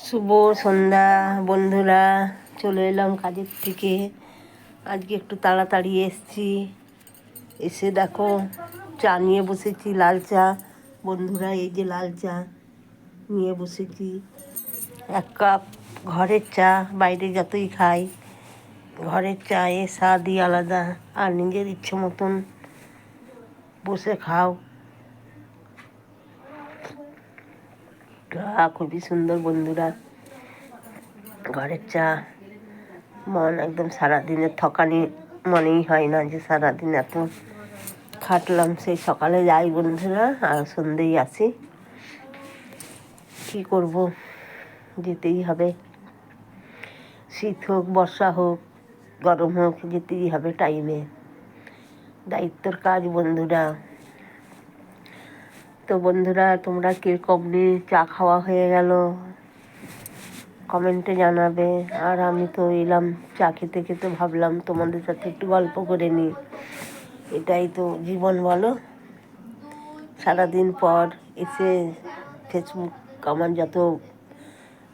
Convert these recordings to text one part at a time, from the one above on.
শুভ সন্ধ্যা বন্ধুরা, চলে এলাম কাজের থেকে। আজকে একটু তাড়াতাড়ি এসছি। এসে দেখো চা নিয়ে বসেছি, লাল চা। বন্ধুরা, এই যে লাল চা নিয়ে বসেছি। 1 কাপ ঘরের চা। বাইরে যতই খাই, ঘরের চায়ে স্বাদই আলাদা। আর নিজের ইচ্ছে মতন বসে খাও। খুবই সুন্দর বন্ধুরা, ঘরের চা। মন একদম সারাদিনের থকানি মনেই হয় না যে সারাদিন এত খাটলাম। সেই সকালে যাই বন্ধুরা, আর সন্ধ্যেই আসি। কী করব, যেতেই হবে। শীত হোক, বর্ষা হোক, গরম হোক, যেতেই হবে টাইমে। দায়িত্বর কাজ বন্ধুরা। তো বন্ধুরা, তোমরা কীরকম নিয়ে চা খাওয়া হয়ে গেল কমেন্টে জানাবে। আর আমি তো এলাম চা খেতে খেতে, ভাবলাম তোমাদের সাথে একটু গল্প করে নিই। এটাই তো জীবন বলো। সারাদিন পর এসে ফেসবুক, আমার যত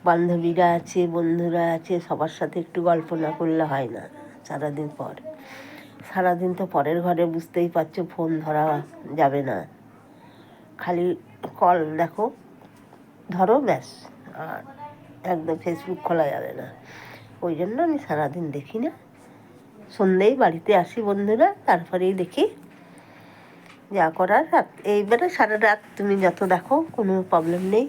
বান্ধবীরা আছে, বন্ধুরা আছে, সবার সাথে একটু গল্প না করলে হয় না। সারাদিন তো পরের ঘরে, বুঝতেই পারছো, ফোন ধরা যাবে না। খালি কল দেখো, ধরো, ব্যাস। আর একদম ফেসবুক খোলা যাবে না। ওই জন্য আমি সারাদিন দেখি না। সন্ধ্যেই বাড়িতে আসি বন্ধুরা, তারপরেই দেখি। যা করার রাত, এইবারে সারা রাত তুমি যত দেখো, কোনো প্রবলেম নেই।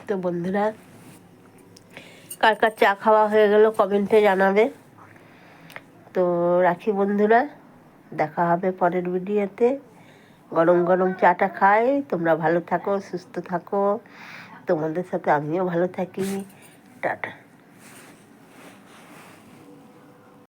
তো বন্ধুরা, কার কার চা খাওয়া হয়ে গেল কমেন্টে জানাবে। তো রাখি বন্ধুরা, দেখা হবে পরের ভিডিওতে। গরম গরম চাটা খাই। তোমরা ভালো থাকো, সুস্থ থাকো। তোমাদের সাথে আমিও ভালো থাকি। টাটা।